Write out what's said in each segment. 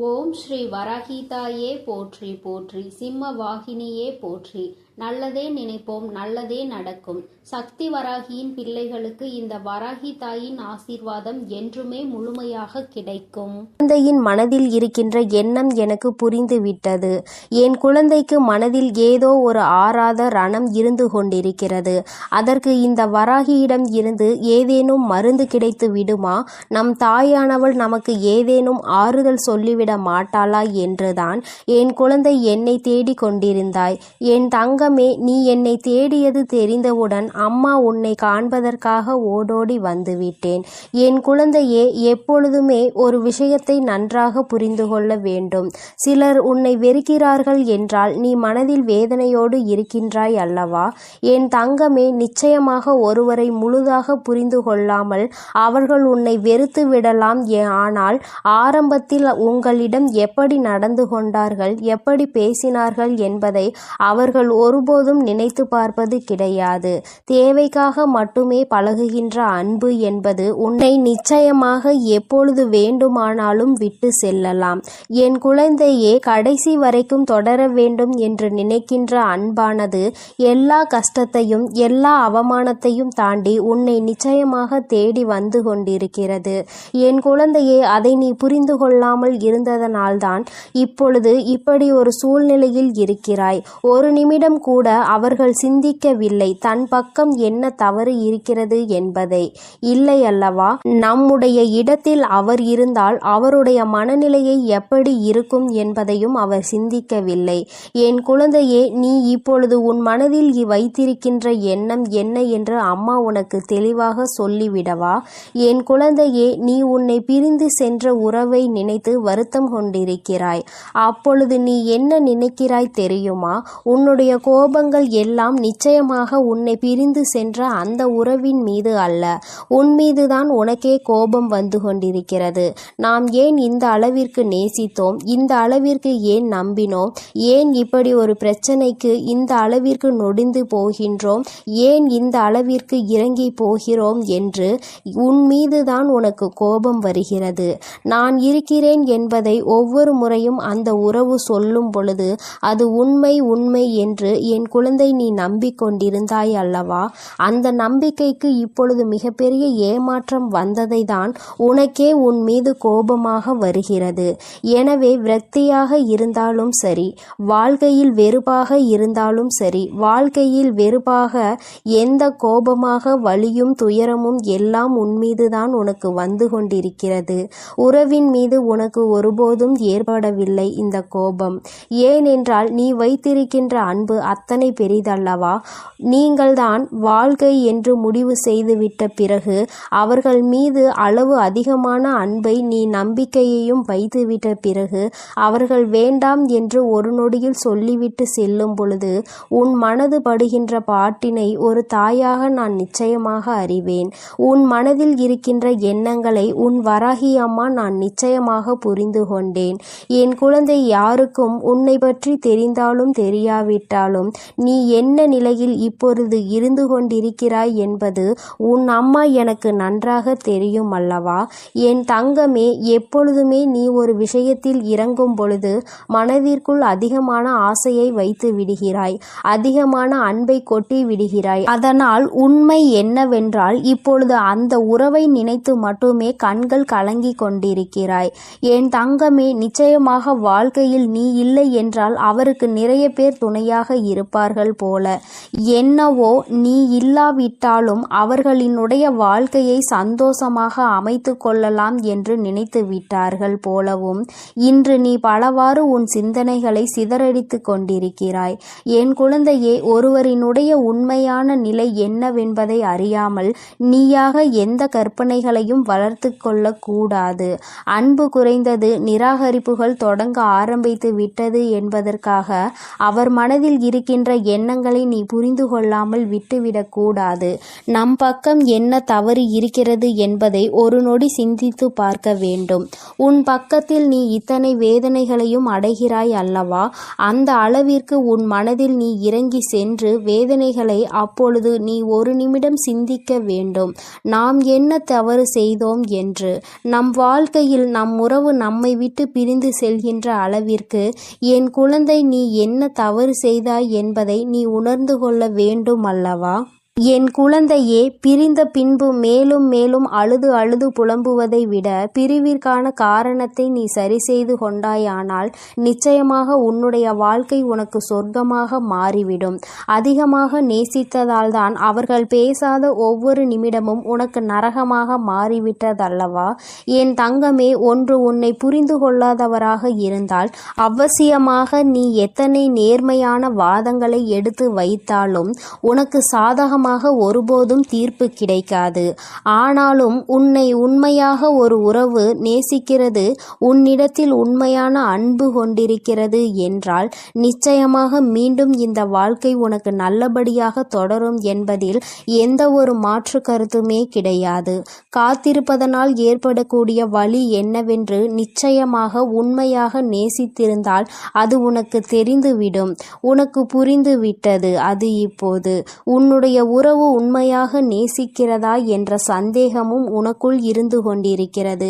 ஓம் ஸ்ரீ வராகிதாயே போற்றி போற்றி, சிம்ம வாகினியே போற்றி. நல்லதே நினைப்போம், நல்லதே நடக்கும். சக்தி வராகியின் பிள்ளைகளுக்கு இந்த வராகி தாயின் ஆசீர்வாதம் என்றுமே முழுமையாக கிடைக்கும். குழந்தையின் மனதில் இருக்கின்ற எண்ணம் எனக்கு புரிந்துவிட்டது. என் குழந்தைக்கு மனதில் ஏதோ ஒரு ஆறாத ரணம் இருந்து கொண்டிருக்கிறது. அதற்கு இந்த வராகியிடம் இருந்து ஏதேனும் மருந்து கிடைத்து விடுமா? நம் தாயானவள் நமக்கு ஏதேனும் ஆறுதல் சொல்லிவிட மாட்டாளா என்றுதான் என் குழந்தை என்னை தேடி கொண்டிருந்தாய். என் தங்கமே, நீ என்னை தேடியது தெரிந்தவுடன் அம்மா உன்னை காண்பதற்காக ஓடோடி வந்துவிட்டேன். என் குழந்தையே, எப்பொழுதுமே ஒரு விஷயத்தை நன்றாக புரிந்து கொள்ள வேண்டும். சிலர் உன்னை வெறுக்கிறார்கள் என்றால் நீ மனதில் வேதனையோடு இருக்கின்றாய் அல்லவா? என் தங்கமே, நிச்சயமாக ஒருவரை முழுதாக புரிந்து கொள்ளாமல் அவர்கள் உன்னை வெறுத்து விடலாம். ஆனால் ஆரம்பத்தில் உங்களிடம் எப்படி நடந்து கொண்டார்கள், எப்படி பேசினார்கள் என்பதை அவர்கள் ஒருபோதும் நினைத்து பார்ப்பது கிடையாது. தேவைக்காக மட்டுமே பழகுகின்ற அன்பு என்பது உன்னை நிச்சயமாக எப்பொழுது வேண்டுமானாலும் விட்டு செல்லலாம். என் குழந்தையே, கடைசி வரைக்கும் தொடர வேண்டும் என்று நினைக்கின்ற அன்பானது எல்லா கஷ்டத்தையும் எல்லா அவமானத்தையும் தாண்டி உன்னை நிச்சயமாக தேடி வந்து கொண்டிருக்கிறது. என் குழந்தையே, அதை நீ புரிந்து கொள்ளாமல் இருந்ததனால்தான் இப்பொழுது இப்படி ஒரு சூழ்நிலையில் இருக்கிறாய். ஒரு நிமிடம் கூட அவர்கள் சிந்திக்கவில்லை தன் பக்கம் என்ன தவறு இருக்கிறது என்பதை. இல்லை அல்லவா? நம்முடைய இடத்தில் அவர் இருந்தால் அவருடைய மனநிலையை எப்படி இருக்கும் என்பதையும் அவர் சிந்திக்கவில்லை. என் குழந்தையே, நீ இப்பொழுது உன் மனதில் வைத்திருக்கின்ற எண்ணம் என்ன என்று அம்மா உனக்கு தெளிவாக சொல்லிவிடவா? என் குழந்தையே, நீ உன்னை பிரிந்து சென்ற உறவை நினைத்து வருத்தம் கொண்டிருக்கிறாய். அப்பொழுது நீ என்ன நினைக்கிறாய் தெரியுமா? உன்னுடைய கோபங்கள் எல்லாம் நிச்சயமாக உன்னை பிரிந்து சென்ற அந்த உறவின் மீது அல்ல, உன் மீதுதான் உனக்கே கோபம் வந்து கொண்டிருக்கிறது. நாம் ஏன் இந்த அளவிற்கு நேசித்தோம், இந்த அளவிற்கு ஏன் நம்பினோம், ஏன் இப்படி ஒரு பிரச்சனைக்கு இந்த அளவிற்கு நொடிந்து போகின்றோம், ஏன் இந்த அளவிற்கு இறங்கி போகிறோம் என்று உன் மீதுதான் உனக்கு கோபம் வருகிறது. நான் இருக்கிறேன் என்பதை ஒவ்வொரு முறையும் அந்த உறவு சொல்லும் பொழுது அது உண்மை உண்மை என்று என் குழந்தை நீ நம்பிக்கொண்டிருந்தாய் அல்லவா? அந்த நம்பிக்கைக்கு இப்பொழுது மிகப்பெரிய ஏமாற்றம் வந்ததை தான் உனக்கே உன் மீது கோபமாக வருகிறது. எனவே விரக்தியாக இருந்தாலும் சரி, வாழ்க்கையில் வெறுப்பாக இருந்தாலும் சரி, வாழ்க்கையில் வெறுப்பாக எந்த கோபமாக வலியும் துயரமும் எல்லாம் உன் மீதுதான் உனக்கு வந்து கொண்டிருக்கிறது. உறவின் மீது உனக்கு ஒருபோதும் ஏற்படவில்லை இந்த கோபம். ஏனென்றால் நீ வைத்திருக்கின்ற அன்பு அத்தனை பெரிதல்லவா? நீங்கள்தான் வாழ்க்கை என்று முடிவு செய்துவிட்ட பிறகு அவர்கள் மீது அளவு அதிகமான அன்பை நீ நம்பிக்கையையும் வைத்துவிட்ட பிறகு அவர்கள் வேண்டாம் என்று ஒரு நொடியில் சொல்லிவிட்டு செல்லும் பொழுது உன் மனது படுகின்ற பாட்டினை ஒரு தாயாக நான் நிச்சயமாக அறிவேன். உன் மனதில் இருக்கின்ற எண்ணங்களை உன் வராகி அம்மா நான் நிச்சயமாக புரிந்து கொண்டேன். என் குழந்தை, யாருக்கும் உன்னை பற்றி தெரிந்தாலும் தெரியாவிட்டாலும் நீ என்ன நிலையில் இப்பொழுது இருந்து கொண்டிருக்கிறாய் என்பது உன் அம்மா எனக்கு நன்றாக தெரியும் அல்லவா? என் தங்கமே, எப்பொழுதுமே நீ ஒரு விஷயத்தில் இறங்கும் பொழுது மனதிற்குள் அதிகமான ஆசையை வைத்து விடுகிறாய், அதிகமான அன்பை கொட்டி விடுகிறாய். அதனால் உண்மை என்னவென்றால் இப்பொழுது அந்த உறவை நினைத்து மட்டுமே கண்கள் கலங்கி கொண்டிருக்கிறாய். என் தங்கமே, நிச்சயமாக வாழ்க்கையில் நீ இல்லை என்றால் அவருக்கு நிறைய பேர் துணையாக இருப்பார்கள் போல. என்னவோ நீ இல்லாவிட்டாலும் அவர்களினுடைய வாழ்க்கையை சந்தோஷமாக அமைத்து கொள்ளலாம் என்று நினைத்து விட்டார்கள் போலவும் இன்று நீ பலவாறு உன் சிந்தனைகளை சிதறடித்து கொண்டிருக்கிறாய். என் குழந்தையே, ஒருவரினுடைய உண்மையான நிலை என்னவென்பதை அறியாமல் நீயாக எந்த கற்பனைகளையும் வளர்த்து கொள்ளக்கூடாது. அன்பு குறைந்தது, நிராகரிப்புகள் தொடங்க ஆரம்பித்து விட்டது என்பதற்காக அவர் மனதில் இருக்கின்ற எண்ணங்களை நீ புரிந்து கொள்ளாமல் விட்டுவிடக் கூடாது. நம் பக்கம் என்ன தவறு இருக்கிறது என்பதை ஒரு நொடி சிந்தித்து பார்க்க வேண்டும். உன் பக்கத்தில் நீ இத்தனை வேதனைகளையும் அடைகிறாய் அல்லவா? அந்த அளவிற்கு உன் மனதில் நீ இறங்கி சென்று வேதனைகளை அப்பொழுது நீ ஒரு நிமிடம் சிந்திக்க வேண்டும். நாம் என்ன தவறு செய்தோம் என்று. நம் வாழ்க்கையில் நம் உறவு நம்மை விட்டு பிரிந்து செல்கின்ற அளவிற்கு என் குழந்தை நீ என்ன தவறு செய்தாய் என்பதை நீ உணர்ந்து கொள்ள வேண்டும் அல்லவா? என் குழந்தையே, பிரிந்த பின்பு மேலும் மேலும் அழுது அழுது புலம்புவதை விட பிரிவிற்கான காரணத்தை நீ சரி செய்து கொண்டாயானால் நிச்சயமாக உன்னுடைய வாழ்க்கை உனக்கு சொர்க்கமாக மாறிவிடும். அதிகமாக நேசித்ததால் தான் அவர்கள் பேசாத ஒவ்வொரு நிமிடமும் உனக்கு நரகமாக மாறிவிட்டதல்லவா? என் தங்கமே, ஒன்று உன்னை புரிந்து கொள்ளாதவராக இருந்தால் அவசியமாக நீ எத்தனை நேர்மையான வாதங்களை எடுத்து வைத்தாலும் உனக்கு சாதகமாக ஒருபோதும் தீர்ப்பு கிடைக்காது. ஆனாலும் உன்னை உண்மையாக ஒரு உறவு நேசிக்கிறது, உன்னிடத்தில் உண்மையான அன்பு கொண்டிருக்கிறது என்றால் நிச்சயமாக மீண்டும் இந்த வாழ்க்கை உனக்கு நல்லபடியாக தொடரும் என்பதில் எந்த ஒரு மாற்று கருத்துமே கிடையாது. காத்திருப்பதனால் ஏற்படக்கூடிய வலி என்னவென்று நிச்சயமாக உண்மையாக நேசித்திருந்தால் அது உனக்கு தெரிந்துவிடும். உனக்கு புரிந்து விட்டது. அது இப்போது உன்னுடைய உறவு உண்மையாக நேசிக்கிறதா என்ற சந்தேகமும் உனக்குள் இருந்து கொண்டிருக்கிறது.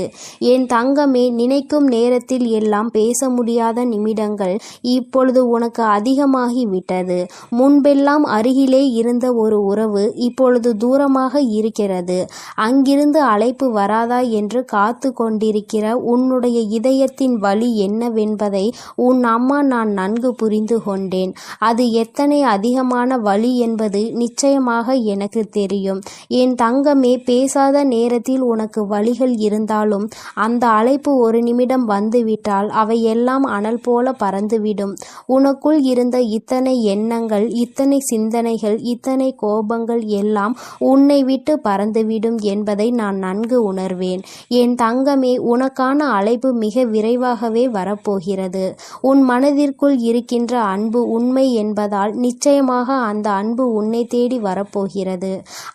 என் தங்கமே, நினைக்கும் நேரத்தில் எல்லாம் பேச முடியாத நிமிடங்கள் இப்பொழுது உனக்கு அதிகமாகிவிட்டது. முன்பெல்லாம் அருகிலே இருந்த ஒரு உறவு இப்பொழுது தூரமாக இருக்கிறது. அங்கிருந்து அழைப்பு வராதா என்று காத்து கொண்டிருக்கிற உன்னுடைய இதயத்தின் வலி என்னவென்பதை உன் அம்மா நான் நன்கு புரிந்து கொண்டேன். அது எத்தனை அதிகமான வலி என்பது நிச்சயமாக எனக்கு தெரியும். என் தங்கமே, பேசாத நேரத்தில் உனக்கு வலிகள் இருந்தாலும் அந்த அழைப்பு ஒரு நிமிடம் வந்துவிட்டால் அவையெல்லாம் அனல் போல பறந்துவிடும். உனக்குள் இருந்த இத்தனை எண்ணங்கள், இத்தனை சிந்தனைகள், இத்தனை கோபங்கள் எல்லாம் உன்னை விட்டு பறந்துவிடும் என்பதை நான் நன்கு உணர்வேன். என் தங்கமே, உனக்கான அழைப்பு மிக விரைவாகவே வரப்போகிறது. உன் மனதிற்குள் இருக்கின்ற அன்பு உண்மை என்பதால் நிச்சயமாக அந்த அன்பு உன்னை தேடி வரப்போகிறது.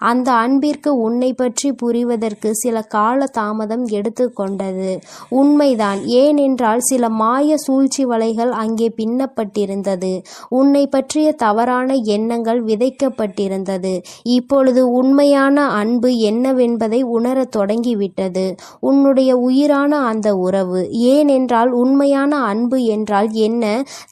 அந்த அன்பிற்கு உன்னை பற்றி புரிவதற்கு சில கால தாமதம் எடுத்துக்கொண்டது உண்மைதான். ஏனென்றால் சில மாய சூழ்ச்சி வலைகள் அங்கே பின்னப்பட்டிருந்தது. உன்னை பற்றிய தவறான எண்ணங்கள் விதைக்கப்பட்டிருந்தது. இப்பொழுது உண்மையான அன்பு என்னவென்பதை உணரத் தொடங்கிவிட்டது உன்னுடைய உயிரான அந்த உறவு. ஏனென்றால் உண்மையான அன்பு என்றால் என்ன?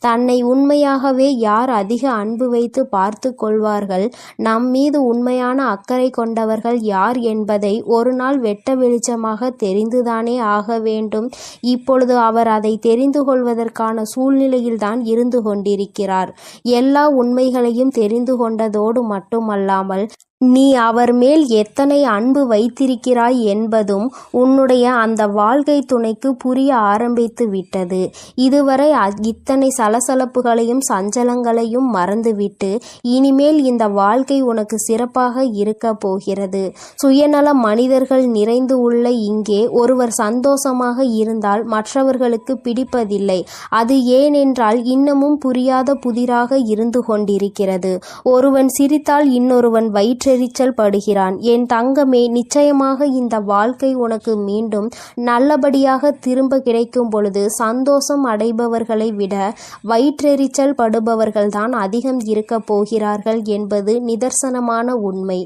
தன்னை உண்மையாகவே யார் அதிக அன்பு வைத்து பார்த்து கொள்வார்கள், நம் மீது உண்மையான அக்கறை கொண்டவர்கள் யார் என்பதை ஒரு நாள் வெட்ட வெளிச்சமாக தெரிந்துதானே ஆக வேண்டும். இப்பொழுது அவர் அதை தெரிந்து கொள்வதற்கான சூழ்நிலையில்தான் இருந்து கொண்டிருக்கிறார். எல்லா உண்மைகளையும் தெரிந்து கொண்டதோடு மட்டுமல்லாமல் நீ அவர் மேல் எத்தனை அன்பு வைத்திருக்கிறாய் என்பதும் உன்னுடைய அந்த வாழ்க்கை துணைக்கு புரிய ஆரம்பித்து விட்டது. இதுவரை இத்தனை சலசலப்புகளையும் சஞ்சலங்களையும் மறந்துவிட்டு இனிமேல் இந்த வாழ்க்கை உனக்கு சிறப்பாக இருக்க போகிறது. சுயநல மனிதர்கள் நிறைந்து உள்ள இங்கே ஒருவர் சந்தோஷமாக இருந்தால் மற்றவர்களுக்கு பிடிப்பதில்லை. அது ஏனென்றால் இன்னமும் புரியாத புதிராக இருந்து கொண்டிருக்கிறது. ஒருவன் சிரித்தால் இன்னொருவன் வயிற்று எரிச்சல் படுகிறான். என் தங்கமே, நிச்சயமாக இந்த வாழ்க்கை உனக்கு மீண்டும் நல்லபடியாக திரும்ப கிடைக்கும் பொழுது சந்தோஷம் அடைபவர்களை விட வயிற்றெரிச்சல் படுபவர்கள் தான் அதிகம் இருக்க போகிறார்கள் என்பது நிதர்சனமான உண்மை.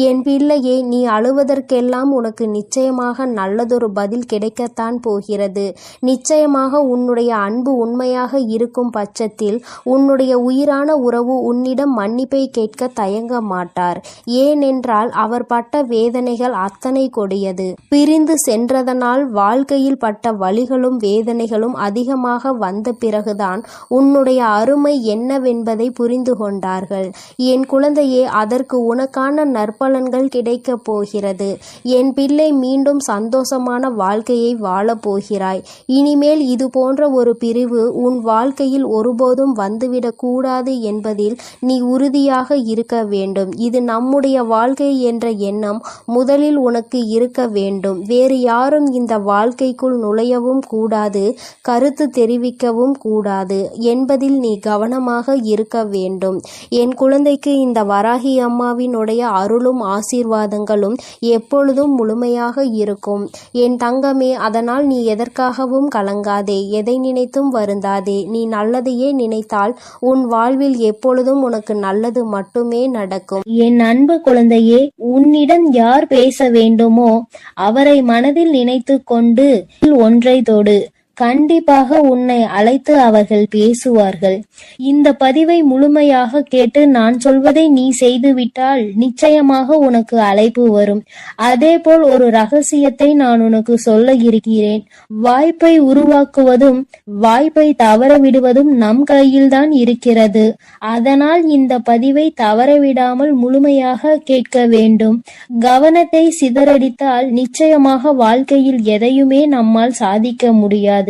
என் பிள்ளையே, நீ அழுவதற்கெல்லாம் உனக்கு நிச்சயமாக நல்லதொரு பதில் கிடைக்கத்தான் போகிறது. நிச்சயமாக உன்னுடைய அன்பு உண்மையாக இருக்கும் பட்சத்தில் உன்னுடைய உயிரான உறவு உன்னிடம் மன்னிப்பை கேட்க தயங்க மாட்டார். ஏனென்றால் அவர் பட்ட வேதனைகள் அத்தனை கொடியது. பிரிந்து சென்றதனால் வாழ்க்கையில் பட்ட வலிகளும் வேதனைகளும் அதிகமாக வந்த பிறகுதான் உன்னுடைய அருமை என்னவென்பதை புரிந்து கொண்டார்கள். என் குழந்தையே, அதற்கு உனக்கான நற்பலன்கள் கிடைக்கப் போகிறது. என் பிள்ளை, மீண்டும் சந்தோஷமான வாழ்க்கையை வாழப் போகிறாய். இனிமேல் இது போன்ற ஒரு பிரிவு உன் வாழ்க்கையில் ஒருபோதும் வந்துவிடக் கூடாது என்பதில் நீ உறுதியாக இருக்க வேண்டும். இது நம்முடைய என்னுடைய வாழ்க்கை என்ற எண்ணம் முதலில் உனக்கு இருக்க வேண்டும். வேறு யாரும் இந்த வாழ்க்கைக்குள் நுழையவும் கூடாது, கருத்து தெரிவிக்கவும் கூடாது என்பதில் நீ கவனமாக இருக்க வேண்டும். என் குழந்தைக்கு இந்த வராகி அம்மாவினுடைய அருளும் ஆசீர்வாதங்களும் எப்பொழுதும் முழுமையாக இருக்கும். என் தங்கமே, அதனால் நீ எதற்காகவும் கலங்காதே, எதை நினைத்தும் வருந்தாதே. நீ நல்லதையே நினைத்தால் உன் வாழ்வில் எப்பொழுதும் உனக்கு நல்லது மட்டுமே நடக்கும். என் அன்பு குழந்தையே, உன்னிடம் யார் பேச வேண்டுமோ அவரை மனதில் நினைத்து கொண்டு ஒன்றை தொடு. கண்டிப்பாக உன்னை அழைத்து அவர்கள் பேசுவார்கள். இந்த பதிவை முழுமையாக கேட்டு நான் சொல்வதை நீ செய்துவிட்டால் நிச்சயமாக உனக்கு அழைப்பு வரும். அதேபோல் ஒரு ரகசியத்தை நான் உனக்கு சொல்ல இருக்கிறேன். வாய்ப்பை உருவாக்குவதும் வாய்ப்பை தவற விடுவதும் நம் கையில்தான் இருக்கிறது. அதனால் இந்த பதிவை தவறவிடாமல் முழுமையாக கேட்க வேண்டும். கவனத்தை சிதறடித்தால் நிச்சயமாக வாழ்க்கையில் எதையுமே நம்மால் சாதிக்க முடியாது.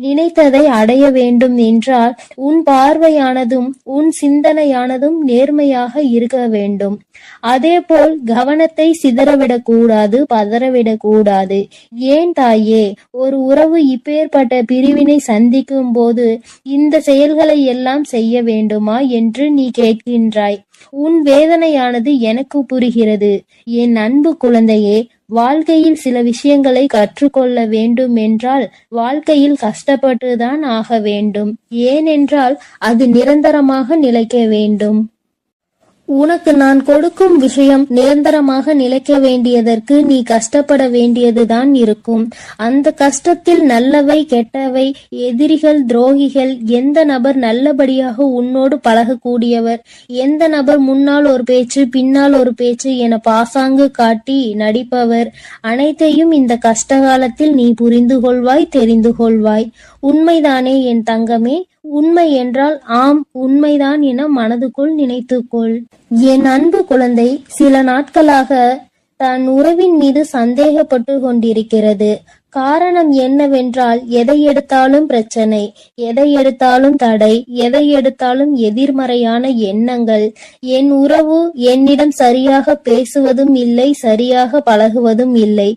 நினைத்ததை அடைய வேண்டும் என்றால் உன் பார்வையானதும் உன் சிந்தனையானதும் நேர்மையாக இருக்க வேண்டும். அதேபோல் கவனத்தை சிதறவிடக் கூடாது, பதறவிடக் கூடாது. ஏன் தாயே, ஒரு உறவு இப்பேற்பட்ட பிரிவினை சந்திக்கும் போது இந்த செயல்களை எல்லாம் செய்ய வேண்டுமா என்று நீ கேட்கின்றாய். உன் வேதனையானது எனக்கு புரிகிறது. என் அன்பு குழந்தையே, வாழ்க்கையில் சில விஷயங்களை கற்றுக்கொள்ள வேண்டும் என்றால் வாழ்க்கையில் கஷ்டப்பட்டுதான் ஆக வேண்டும். ஏனென்றால் அது நிரந்தரமாக நிலைக்க வேண்டும். உனக்கு நான் கொடுக்கும் விஷயம் நிரந்தரமாக நிலைக்க வேண்டியதற்கு நீ கஷ்டப்பட வேண்டியதுதான் இருக்கும். அந்த கஷ்டத்தில் நல்லவை கெட்டவை, எதிரிகள் துரோகிகள், எந்த நபர் நல்லபடியாக உன்னோடு பழகக்கூடியவர், எந்த நபர் முன்னால் ஒரு பேச்சு பின்னால் ஒரு பேச்சு என பாசாங்கு காட்டி நடிப்பவர், அனைத்தையும் இந்த கஷ்டகாலத்தில் நீ புரிந்து கொள்வாய், தெரிந்து கொள்வாய். உண்மைதானே என் தங்கமே? உண்மை என்றால் ஆம், உண்மைதான் என மனதுக்குள் நினைத்துக்கொள். என் அன்பு குழந்தை சில நாட்களாக தன் உறவின் மீது சந்தேகப்பட்டு கொண்டிருக்கிறது. காரணம் என்னவென்றால் எதை எடுத்தாலும் பிரச்சனை, எதை எடுத்தாலும் தடை, எதை எடுத்தாலும் எதிர்மறையான எண்ணங்கள். என் உறவு என்னிடம் சரியாக பேசுவதும் இல்லை, சரியாக பழகுவதும் இல்லை.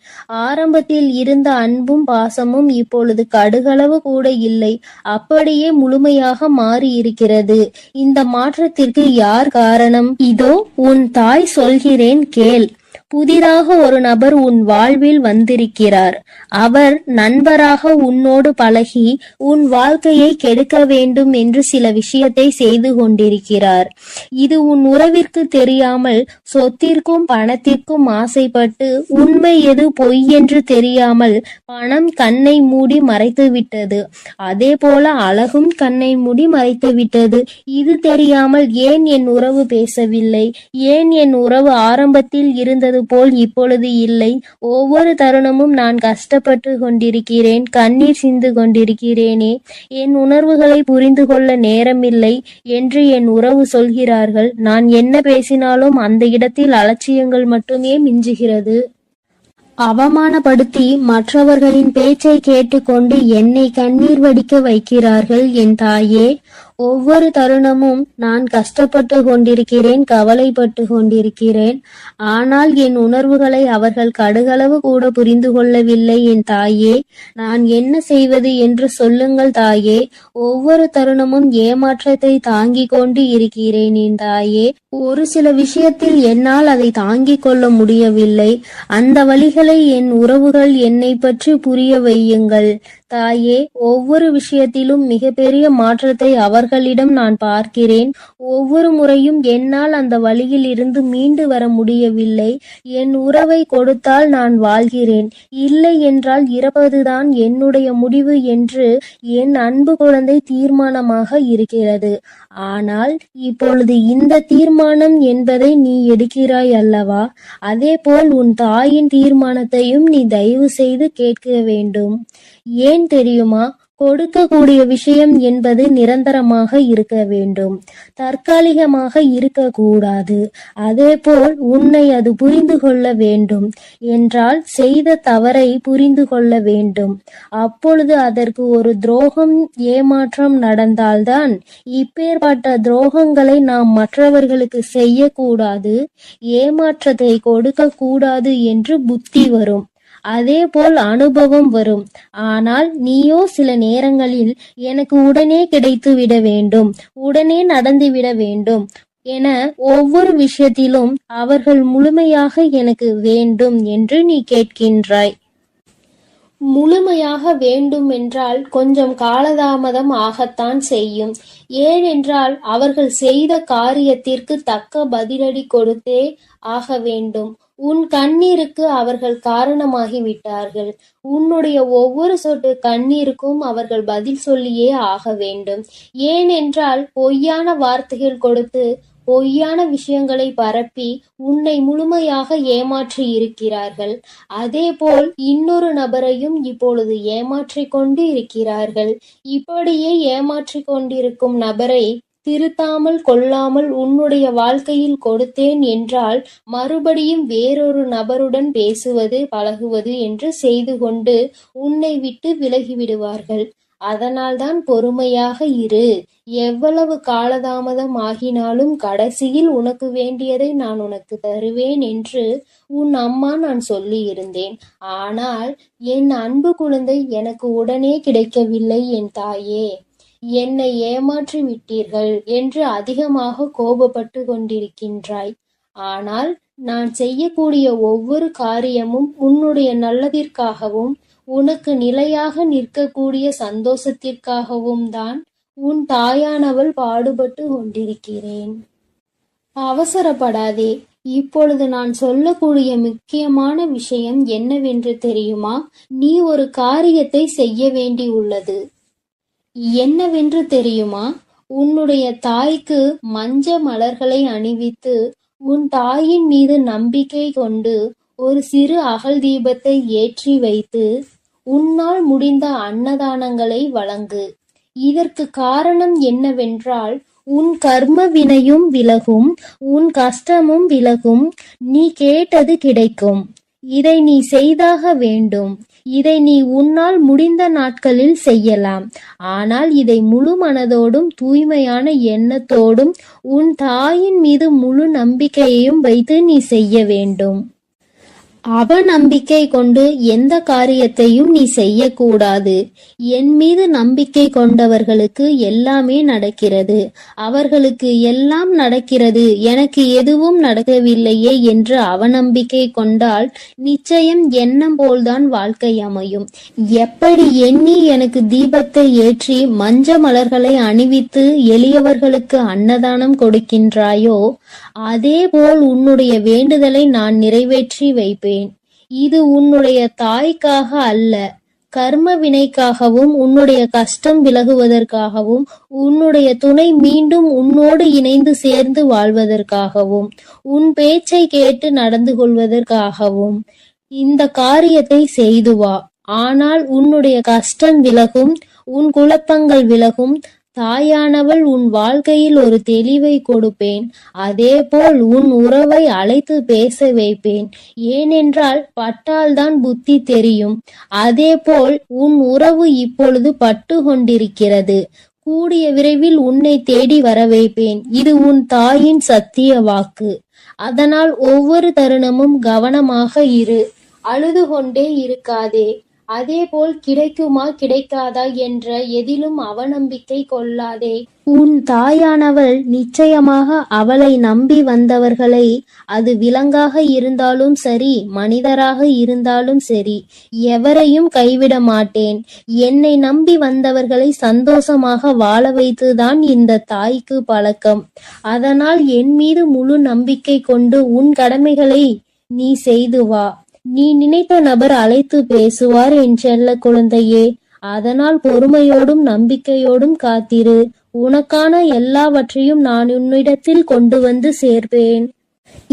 ஆரம்பத்தில் இருந்த அன்பும் பாசமும் இப்பொழுது கடுகளவு கூட இல்லை, அப்படியே முழுமையாக மாறி இருக்கிறது. இந்த மாற்றத்திற்கு யார் காரணம்? இதோ உன் தாய் சொல்கிறேன் கேள். புதிதாக ஒரு நபர் உன் வாழ்வில் வந்திருக்கிறார். அவர் நண்பராக உன்னோடு பழகி உன் வாழ்க்கையை கெடுக்க வேண்டும் என்று சில விஷயத்தை செய்து கொண்டிருக்கிறார். இது உன் உறவிற்கு தெரியாமல் சொத்திற்கும் பணத்திற்கும் ஆசைப்பட்டு உண்மை எது பொய் என்று தெரியாமல் பணம் கண்ணை மூடி மறைத்து விட்டது. அதே போல அழகும் கண்ணை மூடி மறைத்து விட்டது. இது தெரியாமல் ஏன் என் உறவு பேசவில்லை, ஏன் என் உறவு ஆரம்பத்தில் இருந்தது போல் இப்பொழுது இல்லை, ஒவ்வொரு தருணமும் நான் கஷ்டப்பட்டு கொண்டிருக்கிறேன், கண்ணீர் சிந்து கொண்டிருக்கிறேனே, என் உணர்வுகளை புரிந்து கொள்ள நேரமில்லை என்று என் உறவு சொல்கிறார்கள். நான் என்ன பேசினாலும் அந்த இடத்தில் அலட்சியங்கள் மட்டுமே மிஞ்சுகிறது. அவமானப்படுத்தி மற்றவர்களின் பேச்சை கேட்டுக்கொண்டு என்னை கண்ணீர் வடிக்க வைக்கிறார்கள். என் தாயே, ஒவ்வொரு தருணமும் நான் கஷ்டப்பட்டு கொண்டிருக்கிறேன், கவலைப்பட்டு கொண்டிருக்கிறேன். ஆனால் என் உணர்வுகளை அவர்கள் கடுகளவு கூட புரிந்து கொள்ளவில்லை. என் தாயே, நான் என்ன செய்வது என்று சொல்லுங்கள் தாயே. ஒவ்வொரு தருணமும் ஏமாற்றத்தை தாங்கிக் கொண்டு இருக்கிறேன் என் தாயே. ஒரு சில விஷயத்தில் என்னால் அதை தாங்கிக் கொள்ள முடியவில்லை. அந்த வழிகளை என் உறவுகள் என்னை பற்றி புரிய வையுங்கள் தாயே. ஒவ்வொரு விஷயத்திலும் மிகப்பெரிய மாற்றத்தை அவர்களிடம் நான் பார்க்கிறேன். ஒவ்வொரு முறையும் என்னால் அந்த வழியில் இருந்து மீண்டு வர முடியவில்லை. என் உறவை கொடுத்தால் நான் வாழ்கிறேன், இல்லை என்றால் இறப்பதுதான் என்னுடைய முடிவு என்று என் அன்பு குழந்தை தீர்மானமாக இருக்கிறது. ஆனால் இப்பொழுது இந்த தீர்மானம் என்பதை நீ எடுக்கிறாய் அல்லவா? அதே போல் உன் தாயின் தீர்மானத்தையும் நீ தயவு செய்து கேட்க வேண்டும். ஏன் தெரியுமா? கொடுக்கக்கூடிய விஷயம் என்பது நிரந்தரமாக இருக்க வேண்டும், தற்காலிகமாக இருக்கக்கூடாது. அதேபோல் உன்னை அது புரிந்து கொள்ள வேண்டும் என்றால் செய்த தவறை புரிந்து கொள்ள வேண்டும். அப்பொழுது அதற்கு ஒரு துரோகம், ஏமாற்றம் நடந்தால்தான், இப்பேற்பட்ட துரோகங்களை நாம் மற்றவர்களுக்கு செய்யக்கூடாது, ஏமாற்றத்தை கொடுக்க கூடாது என்று புத்தி வரும். அதே போல் அனுபவம் வரும். ஆனால் நீயோ சில நேரங்களில் எனக்கு உடனே கிடைத்து விட வேண்டும், உடனே நடந்துவிட வேண்டும் என ஒவ்வொரு விஷயத்திலும் அவர்கள் முழுமையாக எனக்கு வேண்டும் என்று நீ கேட்கின்றாய். முழுமையாக வேண்டும் என்றால் கொஞ்சம் காலதாமதம் ஆகத்தான் செய்யும். ஏனென்றால் அவர்கள் செய்த காரியத்திற்கு தக்க பதிலடி கொடுத்தே ஆக வேண்டும். உன் கண்ணீருக்கு அவர்கள் காரணமாகி விட்டார்கள். உன்னுடைய ஒவ்வொரு சொட்டு கண்ணீருக்கும் அவர்கள் பதில் சொல்லியே ஆக வேண்டும். ஏனென்றால் பொய்யான வார்த்தைகள் கொடுத்து பொய்யான விஷயங்களை பரப்பி உன்னை முழுமையாக ஏமாற்றி இருக்கிறார்கள். அதேபோல் இன்னொரு நபரையும் இப்பொழுது ஏமாற்றிக் கொண்டு இருக்கிறார்கள். இப்படியே ஏமாற்றிக் கொண்டிருக்கும் நபரை திருத்தாமல் கொள்ளாமல் உன்னுடைய வாழ்க்கையில் கொடுத்தேன் என்றால் மறுபடியும் வேறொரு நபருடன் பேசுவது, பழகுவது என்று செய்து கொண்டு உன்னை விட்டு விலகிவிடுவார்கள். அதனால்தான் பொறுமையாக இரு. எவ்வளவு காலதாமதம் ஆகினாலும் கடைசியில் உனக்கு வேண்டியதை நான் உனக்கு தருவேன் என்று உன் அம்மா நான் சொல்லி இருந்தேன். ஆனால் என் அன்பு குழந்தை, எனக்கு உடனே கிடைக்கவில்லை என் தாயே. என்னை ஏமாற்றி விட்டீர்கள் என்று அதிகமாக கோபப்பட்டு கொண்டிருக்கின்றாய். ஆனால் நான் செய்யக்கூடிய ஒவ்வொரு காரியமும் உன்னுடைய நல்லதிற்காகவும் உனக்கு நிலையாக நிற்கக்கூடிய சந்தோஷத்திற்காகவும் தான் உன் தாயானவள் பாடுபட்டு கொண்டிருக்கிறேன். அவசரப்படாதே. இப்பொழுது நான் சொல்லக்கூடிய முக்கியமான விஷயம் என்னவென்று தெரியுமா? நீ ஒரு காரியத்தை செய்ய வேண்டி உள்ளது. என்னவென்று தெரியுமா? உன்னுடைய தாய்க்கு மஞ்ச மலர்களை அணிவித்து உன் தாயின் மீது நம்பிக்கை கொண்டு ஒரு சிறு அகல் தீபத்தை ஏற்றி வைத்து உன்னால் முடிந்த அன்னதானங்களை வழங்கு. இதற்கு காரணம் என்னவென்றால் உன் கர்ம வினையும் விலகும், உன் கஷ்டமும் விலகும், நீ கேட்டது கிடைக்கும். இதை நீ செய்தாக வேண்டும். இதை நீ உன்னால் முடிந்த நாட்களில் செய்யலாம். ஆனால் இதை முழு மனதோடும் தூய்மையான எண்ணத்தோடும் உன் தாயின் மீது முழு நம்பிக்கையையும் வைத்து நீ செய்ய வேண்டும். அவநம்பிக்கை கொண்டு எந்த காரியத்தையும் நீ செய்யக்கூடாது. என் மீது நம்பிக்கை கொண்டவர்களுக்கு எல்லாமே நடக்கிறது. அவர்களுக்கு எல்லாம் நடக்கிறது, எனக்கு எதுவும் நடக்கவில்லையே என்று அவநம்பிக்கை கொண்டால் நிச்சயம் எண்ணம் போல்தான் வாழ்க்கை அமையும். எப்படி எண்ணி எனக்கு தீபத்தை ஏற்றி மஞ்ச மலர்களை அணிவித்து எளியவர்களுக்கு அன்னதானம் கொடுக்கின்றாயோ அதே போல் உன்னுடைய வேண்டுதலை நான் நிறைவேற்றி வைப்பேன். இது உன்னுடைய தாய்க்காக அல்ல, கர்ம வினைக்காகவும் உன்னுடைய கஷ்டம் விலகுவதற்காகவும் உன்னுடைய துணை மீண்டும் உன்னோடு இணைந்து சேர்ந்து வாழ்வதற்காகவும் உன் பேச்சை கேட்டு நடந்து கொள்வதற்காகவும் இந்த காரியத்தை செய்து வா. ஆனால் உன்னுடைய கஷ்டம் விலகும், உன் குழப்பங்கள் விலகும். தாயானவள் உன் வாழ்க்கையில் ஒரு தெளிவை கொடுப்பேன். அதேபோல் உன் உறவை அழைத்து பேச வைப்பேன். ஏனென்றால் பட்டால்தான் புத்தி தெரியும். அதேபோல் உன் உறவு இப்பொழுது பட்டு கொண்டிருக்கிறது. கூடிய விரைவில் உன்னை தேடி வர வைப்பேன். இது உன் தாயின் சத்திய வாக்கு. அதனால் ஒவ்வொரு தருணமும் கவனமாக இரு. அழுது கொண்டே இருக்காதே. அதேபோல் கிடைக்குமா கிடைக்காதா என்ற எதிலும் அவநம்பிக்கை கொள்ளாதே. உன் தாயானவள் நிச்சயமாக அவளை நம்பி வந்தவர்களை, அது விலங்காக இருந்தாலும் சரி, மனிதராக இருந்தாலும் சரி, எவரையும் கைவிட மாட்டேன். என்னை நம்பி வந்தவர்களை சந்தோஷமாக வாழ வைத்துதான் இந்த தாய்க்கு பழக்கம். அதனால் என் மீது முழு நம்பிக்கை கொண்டு உன் கடமைகளை நீ செய்து வா. நீ நினைத்த நபர் அழைத்து பேசுவார் என் செல்ல குழந்தையே. அதனால் பொறுமையோடும் நம்பிக்கையோடும் காத்திரு. உனக்கான எல்லாவற்றையும் நான் உன்னிடத்தில் கொண்டு வந்து சேர்ப்பேன்.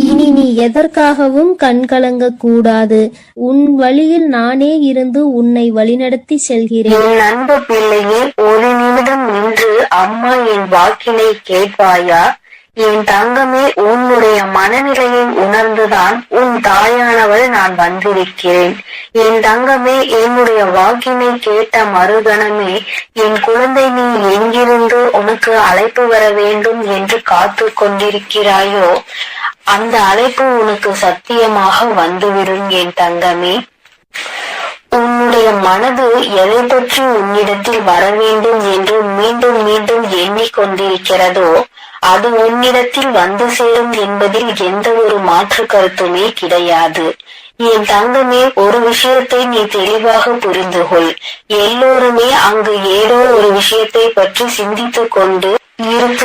இனி நீ எதற்காகவும் கண்கலங்க கூடாது. உன் வழியில் நானே இருந்து உன்னை வழிநடத்தி செல்கிறேன். என் அன்பு பிள்ளையே, ஒரு நிமிடம் நின்று அம்மா என் வாக்கினை கேட்பாயா? என் தங்கமே, உன்னுடைய மனநிலையை உணர்ந்துதான் உன் தாயானவள் நான் வந்திருக்கிறேன். என் தங்கமே, என்னுடைய வாக்கினை கேட்ட மறுகணமே, என் குழந்தை, நீ எங்கிருந்து உனக்கு அழைப்பு வர வேண்டும் என்று காத்து கொண்டிருக்கிறாயோ அந்த அழைப்பு உனக்கு சத்தியமாக வந்துவிடும் என் தங்கமே. உன்னுடைய மனது எதை பற்றி உன்னிடத்தில் வர வேண்டும் என்று மீண்டும் மீண்டும் எண்ணிக்கொண்டிருக்கிறதோ அது உன்னிடத்தில் வந்து சேரும் என்பதில் எந்த ஒரு மாற்று கருத்துமே கிடையாது. என் தங்கமே, ஒரு விஷயத்தை நீ தெளிவாக புரிந்து கொள். எல்லோருமே அங்கு ஏதோ ஒரு விஷயத்தை பற்றி சிந்தித்துக் கொண்டு இருக்க,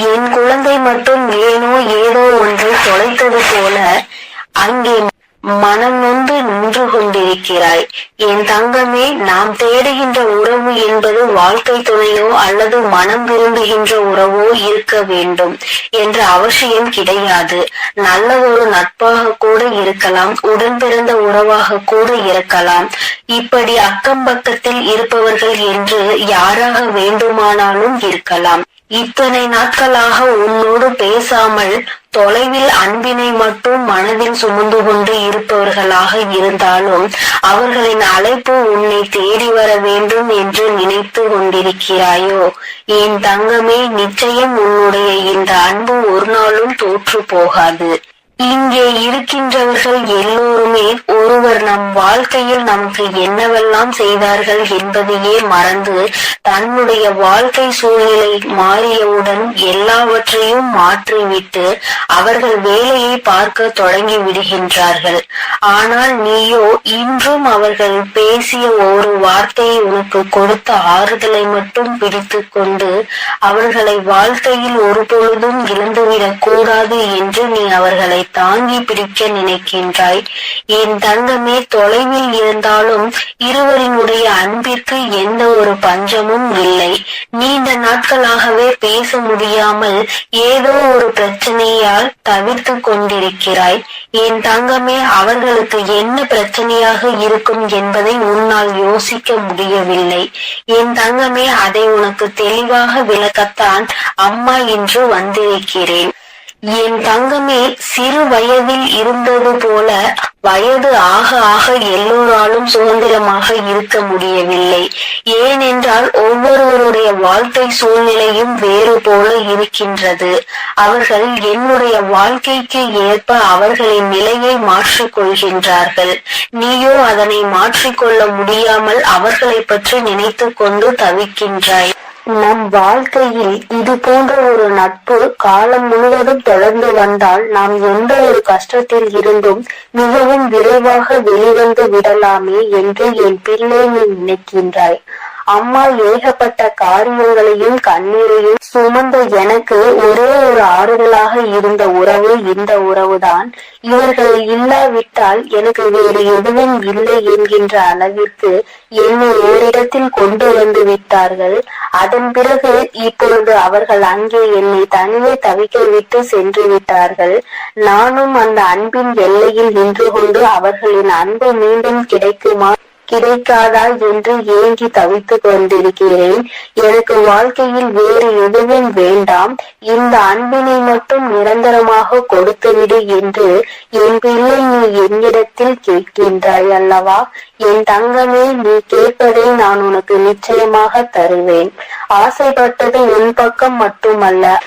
என் குழந்தை மட்டும் ஏனோ ஏதோ ஒன்றை தொலைத்தது போல அங்கே மனம் நொந்து நின்று கொண்டிருக்கிறாய். என் தங்கமே, நாம் தேடுகின்ற உறவு என்பது வாழ்க்கை துணையோ அல்லது மனம் விரும்புகின்ற உறவோ இருக்க வேண்டும் என்ற அவசியம் கிடையாது. நல்ல ஒரு நட்பாக கூட இருக்கலாம், உடன் பிறந்த உறவாக கூட இருக்கலாம். இப்படி அக்கம் பக்கத்தில் இருப்பவர்கள் என்று யாராக வேண்டுமானாலும் இருக்கலாம். இத்தனை நாட்களாக உன்னோடு பேசாமல் தொலைவில் அன்பினை மட்டும் மனதில் சுமந்து கொண்டு இருப்பவர்களாக இருந்தாலும் அவர்களின் அழைப்பு உன்னை தேடி வர வேண்டும் என்று நினைத்து கொண்டிருக்கிறாயோ? என் தங்கமே, நிச்சயம் உன்னுடைய இந்த அன்பு ஒரு நாளும் தோற்று போகாது. இங்கே இருக்கின்றவர்கள் எல்லோருமே ஒருவர் நம் வாழ்க்கையில் நமக்கு என்னவெல்லாம் செய்தார்கள் என்பதையே மறந்து தன்னுடைய வாழ்க்கை சூழ்நிலை மாறியவுடன் எல்லாவற்றையும் மாற்றிவிட்டு அவர்கள் வேலையை பார்க்க தொடங்கி விடுகின்றார்கள். ஆனால் நீயோ இன்னும் அவர்கள் பேசிய ஒரு வார்த்தையை உனக்கு கொடுத்த ஆறுதலை மட்டும் பிடித்து கொண்டு அவர்களை வாழ்க்கையில் ஒரு பொழுதும் இழந்துவிடக் கூடாது என்று நீ அவர்களை தாங்கி பிடிக்க நினைக்கின்றாய். என் தங்கமே, தொலைவில் இருந்தாலும் இருவரினுடைய அன்பிற்கு எந்த ஒரு பஞ்சமும் இல்லை. நீண்ட நாட்களாகவே பேச முடியாமல் ஏதோ ஒரு பிரச்சனையால் தவிர்த்து கொண்டிருக்கிறாய். என் தங்கமே, அவர்களுக்கு என்ன பிரச்சனையாக இருக்கும் என்பதை உன்னால் யோசிக்க முடியவில்லை. என் தங்கமே, அதை உனக்கு தெளிவாக விளக்கத்தான் அம்மா இன்று வந்திருக்கிறேன். என் தங்கமே, சிறு வயதில் இருந்தது போல வயது ஆக ஆக எல்லோராலும் சுதந்திரமாக இருக்க முடியவில்லை. ஏனென்றால் ஒவ்வொருவருடைய வாழ்க்கை சூழ்நிலையும் வேறு போல இருக்கின்றது. அவர்கள் என்னுடைய வாழ்க்கைக்கு ஏற்ப அவர்களின் நிலையை மாற்றிக் கொள்கின்றார்கள். நீயோ அதனை மாற்றிக்கொள்ள முடியாமல் அவர்களை பற்றி நினைத்து கொண்டு தவிக்கின்றாய். நம் வாழ்க்கையில் இது போன்ற ஒரு நட்பு காலம் முழுவதும் தொடர்ந்து வந்தால் நாம் எந்த ஒரு கஷ்டத்தில் இருந்தும் மிகவும் விரைவாக வெளிவந்து விடலாமே என்று என் பிள்ளை நீ நினைக்கின்றாய். அம்மா ஏகப்பட்ட காரியங்களையும் கண்ணீரையும் சுமந்த எனக்கு ஒரே ஒரு ஆறுதலாக இருந்த உறவு இந்த உறவுதான். இவர்கள் இல்லாவிட்டால் எனக்கு வேறு எதுவும் இல்லை என்கின்ற அளவிற்கு என்னை ஓரிடத்தில் கொண்டு வந்து விட்டார்கள். அதன் பிறகு இப்பொழுது அவர்கள் அங்கே என்னை தனியே தவிக்க விட்டு சென்று விட்டார்கள். நானும் அந்த அன்பின் எல்லையில் நின்று கொண்டு அவர்களின் அன்பு மீண்டும் கிடைக்காதா என்று ஏங்கி தவித்துக் கொண்டிருக்கிறேன். எனக்கு வாழ்க்கையில் வேறு எதுவும் வேண்டாம், இந்த அன்பினை மட்டும் நிரந்தரமாக கொடுத்துவிடு என்று என் பிள்ளை நீ என்னிடத்தில் கேட்கின்றாய் அல்லவா? என் தங்கமே, நீ கேட்பதை நான் உனக்கு நிச்சயமாக தருவேன். ஆசைப்பட்டது உன் பக்கம் மட்டுமல்ல,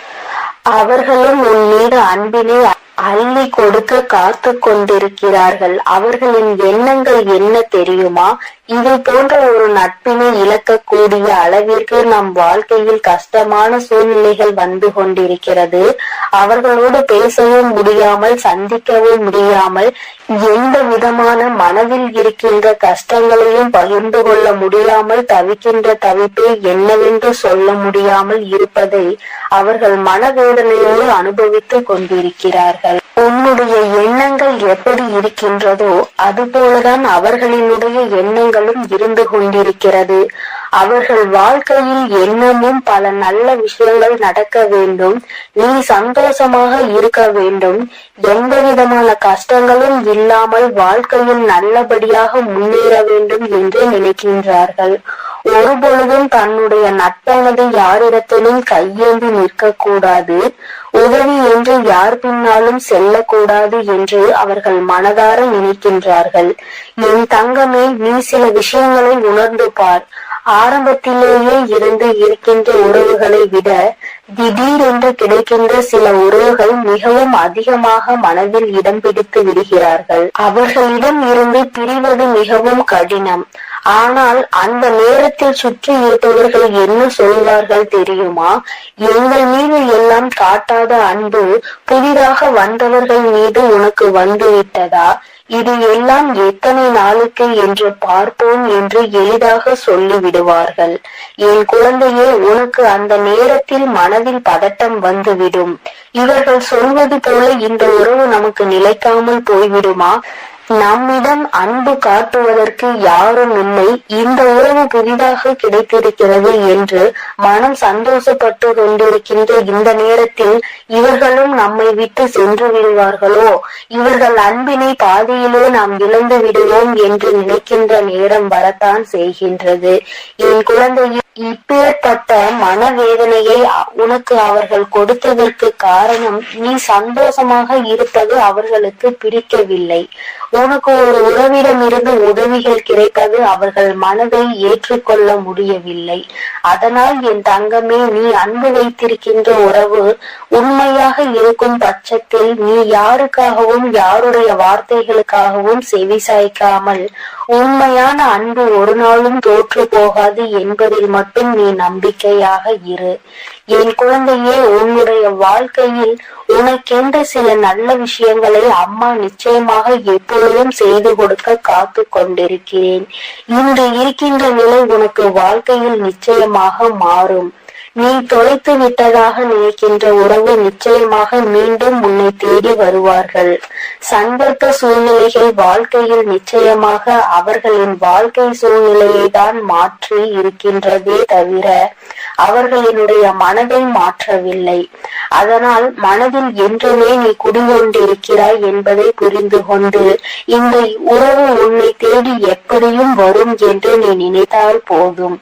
அவர்களும் உன் மீது அன்பினை அள்ளி கொடுக்க காத்து கொண்டிருக்கிறார்கள். அவர்களின் எண்ணங்கள் என்ன தெரியுமா? இது போன்ற ஒரு நட்பினை இழக்கக்கூடிய அளவிற்கு நம் வாழ்க்கையில் கஷ்டமான சூழ்நிலைகள் வந்து கொண்டிருக்கிறது. அவர்களோடு பேசவும் முடியாமல், சந்திக்கவும் முடியாமல், எந்த விதமான மனதில் இருக்கின்ற கஷ்டங்களையும் பகிர்ந்து கொள்ள முடியாமல் தவிக்கின்ற தவிப்பை என்னவென்று சொல்ல முடியாமல் இருப்பதை அவர்கள் மனவேதனையோடு அனுபவித்துக் கொண்டிருக்கிறார்கள். உன்னுடைய எண்ணங்கள் எப்படி இருக்கின்றதோ அதுபோலதான் அவர்களினுடைய எண்ணங்களும் இருந்து கொண்டிருக்கிறது. அவர்கள் வாழ்க்கையில் எண்ணமும் பல நல்ல விஷயங்கள் நடக்க வேண்டும், நீ சந்தோஷமாக இருக்க வேண்டும், எந்த விதமான கஷ்டங்களும் இல்லாமல் வாழ்க்கையில் நல்லபடியாக முன்னேற வேண்டும் என்று நினைக்கின்றார்கள். ஒருபொழுதும் தன்னுடைய நட்பானது யாரிடத்திலும் கையேந்தி நிற்கக்கூடாது, உதவி என்று யார் பின்னாலும் செல்லக்கூடாது என்று அவர்கள் மனதார நினைக்கின்றார்கள். என் தங்கமே, நீ சில விஷயங்களை உணர்ந்து பார். ஆரம்பத்திலேயே இருந்து இருக்கின்ற உறவுகளை விட திடீரென்று கிடைக்கின்ற சில உறவுகள் மிகவும் அதிகமாக மனதில் இடம் பிடித்து விடுகிறார்கள். அவர்களிடம் இருந்து பிரிவது மிகவும் கடினம். ஆனால் அந்த நேரத்தில் சுற்றி இருப்பவர்கள் என்ன சொல்வார்கள் தெரியுமா? எங்கள் மீது எல்லாம் காட்டாத அன்பு புதிதாக வந்தவர்கள் மீது உனக்கு வந்து விட்டதா? இது எல்லாம் எத்தனை நாளுக்கு என்று பார்ப்போம் என்று எளிதாக சொல்லி விடுவார்கள். என் குழந்தையே, உனக்கு அந்த நேரத்தில் மனதில் பதட்டம் வந்துவிடும். இவர்கள் சொல்வது போல இந்த உறவு நமக்கு நிலைக்காமல் போய்விடுமா? நம்மிடம் அன்பு காட்டுவதற்கு யாரும் இல்லை, இந்த உறவு புதிதாக கிடைத்திருக்கிறது என்று மனம் சந்தோஷப்பட்டு கொண்டிருக்கின்ற இந்த நேரத்தில் இவர்களும் நம்மை விட்டு சென்று விடுவார்களோ, இவர்கள் அன்பினை பாதியிலே நாம் இழந்து விடுவோம் என்று நினைக்கின்ற நேரம் வரத்தான் செய்கின்றது. என் குழந்தையை, இப்பேற்பட்ட மனவேதனையை உனக்கு அவர்கள் கொடுத்ததற்கு காரணம் நீ சந்தோஷமாக இருப்பது அவர்களுக்கு பிடிக்கவில்லை. உனக்கு ஒரு உறவிடமிருந்து உதவிகள் கிடைப்பது அவர்கள் மனதை ஏற்றுக்கொள்ள முடியவில்லை. அதனால் என் தங்கமே, நீ அன்பு வைத்திருக்கின்ற உறவு உண்மையாக இருக்கும் பட்சத்தில் நீ யாருக்காகவும் யாருடைய வார்த்தைகளுக்காகவும் செவிசாய்க்காமல் உண்மையான அன்பு ஒரு நாளும் தோற்று போகாது என்பதில் மட்டும் நீ நம்பிக்கையாக இரு. என் குழந்தையே, உன்னுடைய வாழ்க்கையில் உனக்கென்று சில நல்ல விஷயங்களை அம்மா நிச்சயமாக எப்பொழுதும் செய்து கொடுக்க காத்து கொண்டிருக்கிறேன். இன்று இருக்கின்ற நிலை உனக்கு வாழ்க்கையில் நிச்சயமாக மாறும். நீ தொலைத்து விட்டதாக நினைக்கின்ற உறவு நிச்சயமாக மீண்டும் உன்னை தேடி வருவார்கள். சந்தர்ப்ப சூழ்நிலைகள் வாழ்க்கையில் நிச்சயமாக அவர்களின் வாழ்க்கை சூழ்நிலையை தான் மாற்றி இருக்கின்றதே தவிர அவர்களினுடைய மனதை மாற்றவில்லை. அதனால் மனதில் என்றுமே நீ குடிகொண்டிருக்கிறாய் என்பதை புரிந்து கொண்டு இந்த உறவு உன்னை தேடி எப்படியும் வரும் என்று நீ நினைத்தால் போதும்.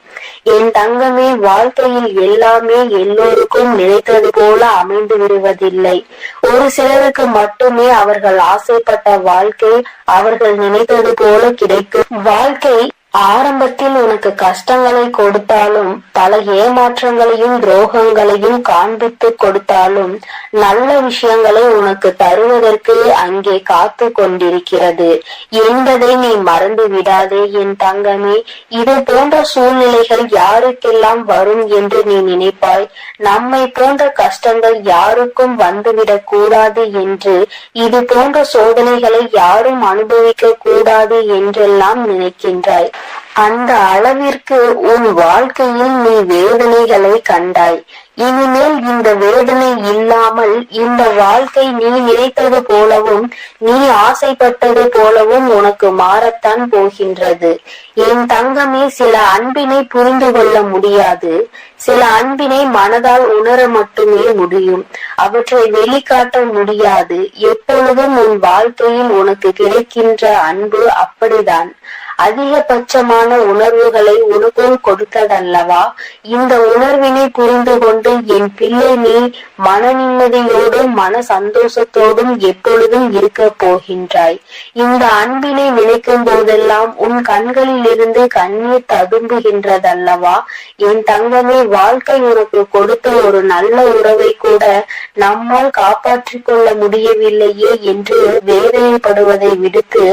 என் தங்கமே, வாழ்க்கையில் எல்லாமே எல்லோருக்கும் நினைத்தது போல அமைந்து விடுவதில்லை. ஒரு சிலருக்கு மட்டுமே அவர்கள் ஆசைப்பட்ட வாழ்க்கை அவர்கள் நினைத்தது போல கிடைக்கும். வாழ்க்கை ஆரம்பத்தில் உனக்கு கஷ்டங்களை கொடுத்தாலும் பல ஏமாற்றங்களையும் துரோகங்களையும் காண்பித்து கொடுத்தாலும் நல்ல விஷயங்களை உனக்கு தருவதற்கு அங்கே காத்து கொண்டிருக்கிறது என்பதை நீ மறந்து விடாதே என் தங்கமே. இது போன்ற சூழ்நிலைகள் யாருக்கெல்லாம் வரும் என்று நீ நினைப்பாய்? நம்மை போன்ற கஷ்டங்கள் யாருக்கும் வந்துவிடக் கூடாது என்று, இது போன்ற சோதனைகளை யாரும் அனுபவிக்க கூடாது என்றெல்லாம் நினைக்கின்றாய். அந்த அளவிற்கு உன் வாழ்க்கையில் நீ வேதனைகளை கண்டாய். இனிமேல் இந்த வேதனை இல்லாமல் இந்த வாழ்க்கை நீ நினைத்தது போலவும் நீ ஆசைப்பட்டது போலவும் உனக்கு மாறத்தான் போகின்றது. என் தங்கமே, சில அன்பினை புரிந்து கொள்ள முடியாது. சில அன்பினை மனதால் உணர மட்டுமே முடியும். அவற்றை வெளிக்காட்ட முடியாது. எப்பொழுதும் உன் வாழ்க்கையில் உனக்கு கிடைக்கின்ற அன்பு அப்படிதான். அதிகபட்சமான உணர்வுகளை உனக்கும் கொடுத்ததல்லவா? இந்த உணர்வினை புரிந்து கொண்டு என் பிள்ளை, நீ மன நிம்மதியோடும் மன சந்தோஷத்தோடும் எப்பொழுதும் இருக்க போகின்றாய். இந்த அன்பினை நினைக்கும் போதெல்லாம் உன் கண்களில் இருந்து கண்ணீர் ததும்புகின்றதல்லவா? என் தங்கமே, வாழ்க்கை உனக்கு கொடுத்த ஒரு நல்ல உறவை கூட நம்மால் காப்பாற்றிக் கொள்ள முடியவில்லையே என்று வேதனைப்படுவதை விடுத்து,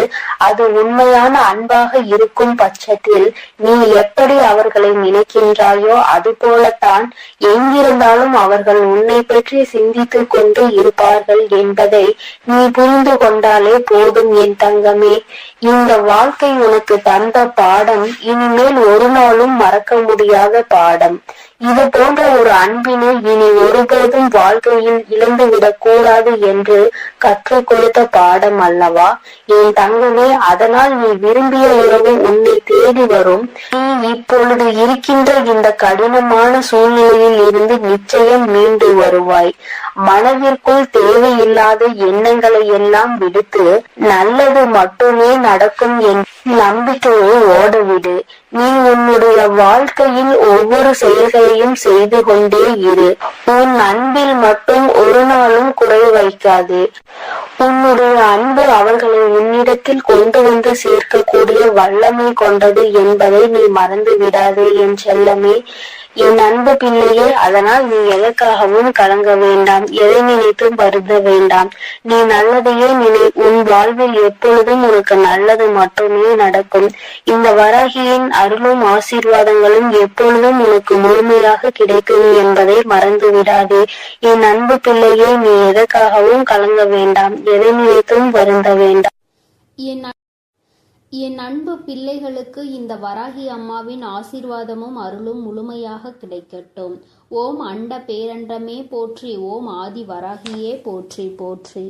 அது உண்மையான அன்பாக இருக்கும் பட்சத்தில் நீ எப்படி அவர்களை நினைக்கின்றாயோ அது போலத்தான் எங்கிருந்தாலும் அவர்கள் உன்னை பற்றி சிந்தித்துக் கொண்டு இருப்பார்கள் என்பதை நீ புரிந்து கொண்டாலே போதும் என் தங்கமே. இந்த வாழ்க்கை உனக்கு தந்த பாடம் இனிமேல் ஒரு நாளும் மறக்க முடியாத பாடம். இது போன்ற ஒரு அன்பினை இனி ஒருபோதும் வாழ்க்கையில் இழந்துவிடக் கூடாது என்று கற்றுக் கொடுத்த பாடம் அல்லவா என் தங்கமே. அதனால் நீ விரும்பிய உறவு உன்னை தேடி வரும். நீ இப்பொழுது இருக்கின்ற இந்த கடினமான சூழ்நிலையில் இருந்து நிச்சயம் மீண்டு வருவாய். மனதிற்குள் தேவையில்லாத எண்ணங்களை எல்லாம் விடுத்து நல்லது மட்டுமே நடக்கும் என்ற நம்பிக்கையை ஓடவிடு. நீ உன்னுடைய வாழ்க்கையில் ஒவ்வொரு செயல்களையும் செய்து கொண்டே இரு. உன் அன்பில் மட்டும் ஒரு நாளும் குறை வைக்காதே. உன்னுடைய அன்பு அவர்களை உன்னிடத்தில் கொண்டு வந்து சேர்க்கக்கூடிய வல்லமை கொண்டது என்பதை நீ மறந்து விடாதே என் செல்லமே, என் அன்பு பிள்ளையே. அதனால் நீ எதற்காகவும் கலங்க வேண்டாம், எதை நினைத்தும் வருந்த வேண்டாம். நீ நல்லதையே நினை. உன் வாழ்வில் எப்பொழுதும் உனக்கு நல்லது மட்டுமே நடக்கும். இந்த வராகியின் அருளும் ஆசீர்வாதங்களும் எப்பொழுதும் உனக்கு முழுமையாக கிடைக்கும் என்பதை மறந்து விடாதே என் அன்பு பிள்ளையே. நீ எதற்காகவும் கலங்க வேண்டாம், எதை நினைத்தும் வருந்த வேண்டாம். என் அன்பு பிள்ளைகளுக்கு இந்த வராகி அம்மாவின் ஆசீர்வாதமும் அருளும் முழுமையாக கிடைக்கட்டும். ஓம் அண்ட பேரண்டமே போற்றி, ஓம் ஆதி வராகியே போற்றி போற்றி.